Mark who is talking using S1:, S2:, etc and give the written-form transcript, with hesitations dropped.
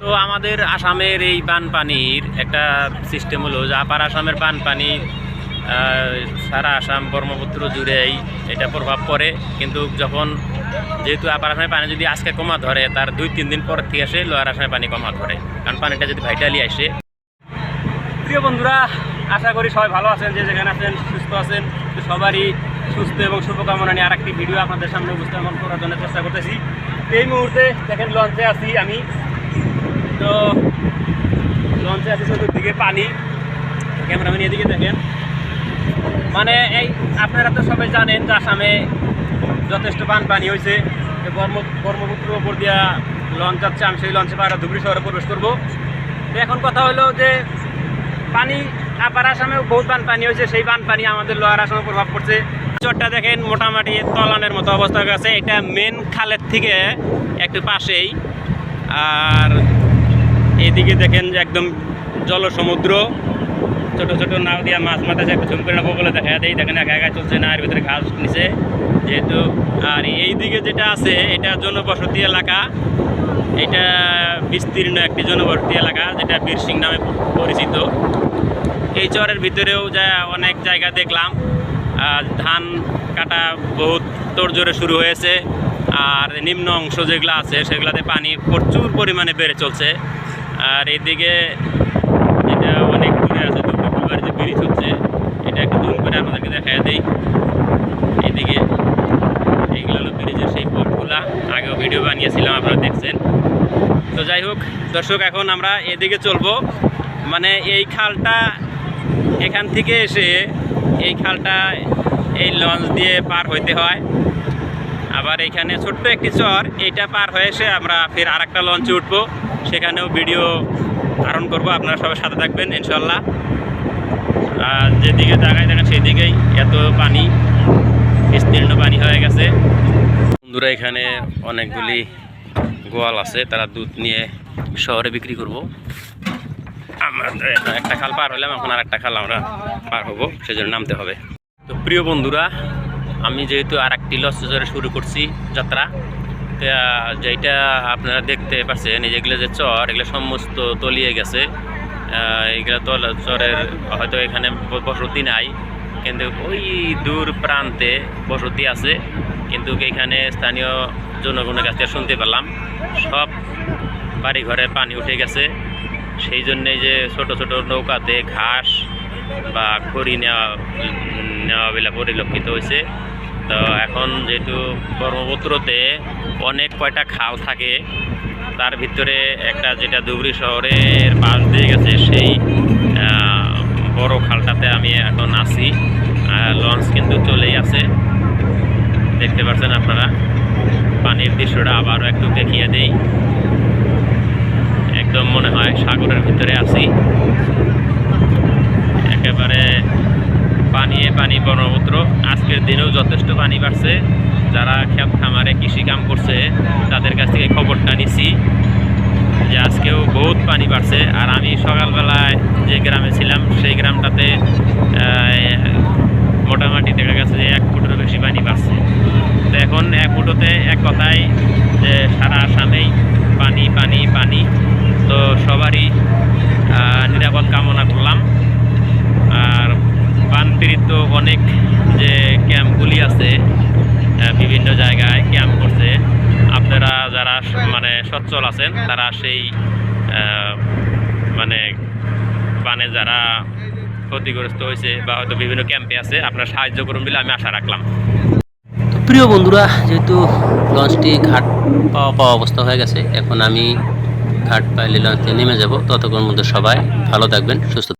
S1: তো আমাদের আসামের এই বানপানির একটা সিস্টেম হলো যে আপার আসামের বানপানি সারা আসাম ব্রহ্মপুত্র জুড়েই এটা প্রভাব পড়ে, কিন্তু যখন যেহেতু আপার আসামের পানি যদি আজকে কমা ধরে তার 2-3 দিন পর থেকে আসে লোয়ার আসামের পানি কমা ধরে, কারণ পানিটা যদি ভাইটালি আসে। প্রিয় বন্ধুরা, আশা করি সবাই ভালো আছেন, যে যেখানে আছেন সুস্থ আছেন। তো সবারই সুস্থ এবং শুভকামনা নিয়ে আরেকটি ভিডিও আপনাদের সামনে উপস্থাপন করার জন্য চেষ্টা করতেছি। এই মুহূর্তে দেখেন লঞ্চে আছি আমি, তো লঞ্চে আছি চতুর্দিকে পানি, ক্যামেরাম্যান এদিকে দেখেন। মানে এই আপনারা তো সবাই জানেন যে আসামে যথেষ্ট বানপানি হয়েছে। ব্রহ্মপুত্র উপর দিয়া লঞ্চ যাচ্ছে, আমি সেই লঞ্চে পাড়া ধুবড়ী শহরে প্রবেশ করবো। তো এখন কথা হলো যে পানি আপার আসামেও বহুত বানপানি হয়েছে, সেই বানপানি আমাদের লোয়ার আসামে প্রভাব পড়ছে। চরটা দেখেন মোটামুটি তলানের মতো অবস্থা হয়ে গেছে। এটা মেন খালের থেকে একটু পাশেই, আর এইদিকে দেখেন যে একদম জলসমুদ্র, ছোট ছোট নাও দিয়া মাছ মাথা একটু ঝুম করে নেবো বলে দেখা দেয়। দেখেন একা একা চলছে না, এর ভিতরে ঘাস নিচে যেহেতু। আর এইদিকে যেটা আছে এটা জনবসতি এলাকা, এটা বিস্তীর্ণ একটি জনবসতি এলাকা যেটা বীরসিং নামে পরিচিত। এই চরের ভিতরেও যা অনেক জায়গা দেখলাম, ধান কাটা বহুত তোড়জোড়ে শুরু হয়েছে, আর নিম্ন অংশ যেগুলো আছে সেগুলোতে পানি প্রচুর পরিমাণে বেড়ে চলছে। আর এদিকে যেটা অনেক দূরে আছে দুপুরবার যে ব্রিজ হচ্ছে, এটা একটু জুম করে আপনাদেরকে দেখা দেই। এইদিকে এইগুলো হলো ব্রিজের সেই পথগুলা, আগেও ভিডিও বানিয়েছিলাম, আপনারা দেখছেন। তো যাই হোক দর্শক, এখন আমরা এদিকে চলবো। মানে এই খালটা এখান থেকে এসে এই খালটা এই লঞ্চ দিয়ে পার হইতে হয়। আবার এইখানে ছোট্ট একটি চর, এইটা পার হয়ে এসে আমরা ফের আর একটা লঞ্চে উঠবো, সেখানেও ভিডিও ধারণ করব। আপনারা সবাই সাথে থাকবেন ইনশাল্লাহ। আর যেদিকে তাকাই দেখেন সেই দিকেই এত পানি, বিস্তীর্ণ পানি হয়ে গেছে। বন্ধুরা, এখানে অনেকগুলি গোয়াল আছে, তারা দুধ নিয়ে শহরে বিক্রি করব। আমরা একটা খাল পার হলাম, এখন আর একটা খাল আমরা পার হবো, সেজন্য নামতে হবে। তো প্রিয় বন্ধুরা, আমি যেহেতু আর একটি লঞ্চে শুরু করছি যাত্রা, যেটা আপনারা দেখতে পাচ্ছেন যেগুলো যে চর, এগুলো সমস্ত তলিয়ে গেছে। এগুলো চরের হয়তো এখানে বসতি নাই, কিন্তু ওই দূর প্রান্তে বসতি আছে। কিন্তু এখানে স্থানীয় জনগণের কাছে শুনতে পেলাম সব বাড়ি ঘরে পানি উঠে গেছে। সেই জন্যে যে ছোট ছোট নৌকাতে ঘাস বা খড়ি নেওয়া বেলা পরিলক্ষিত হয়েছে। তো এখন যেহেতু ব্রহ্মপুত্রতে অনেক কয়টা খাল থাকে, তার ভিতরে একটা যেটা ধুবড়ী শহরের পাশ দিয়ে গেছে, সেই বড় খালটাতে আমি এখন আছি। লঞ্চ কিন্তু চলেই আছে, দেখতে পাচ্ছেন আপনারা। পানির দৃশ্যটা আবারও একটু দেখিয়ে দেই। একদম মনে হয় সাগরের ভিতরে আছি, একেবারে পানি ব্রহ্মপুত্র। আজকের দিনেও যথেষ্ট পানি বাড়ছে। যারা ক্ষেত খামারে কৃষি কাম করছে তাদের কাছ থেকে খবরটা নিছি যে আজকেও বহুত পানি বাড়ছে। আর আমি সকালবেলায় যে গ্রামে ছিলাম সেই গ্রামটাতে মোটামুটি দেখা গেছে যে 1 ফুটেরও বেশি পানি বাড়ছে। তো এখন 1 ফুটোতে এক কথায় যে সারা আসামেই পানি পানি পানি। তো সবারই নিরাপদ কামনা করলাম। আর বানপীড়িত অনেক যে ক্যাম্পগুলি আছে, বিভিন্ন জায়গায় ক্যাম্প করছে। আপনারা যারা মানে সচ্ছল আছেন তারা সেই মানে বানে যারা ক্ষতিগ্রস্ত হয়েছে বা হয়তো বিভিন্ন ক্যাম্পে আছে, আপনারা সাহায্য করুন বলে আমি আশা রাখলাম। প্রিয় বন্ধুরা, যেহেতু লঞ্চটি ঘাট পাওয়া অবস্থা হয়ে গেছে, এখন আমি ঘাট পাইলে লঞ্চে নেমে যাব। ততক্ষণ মধ্যে সবাই ভালো থাকবেন, সুস্থ।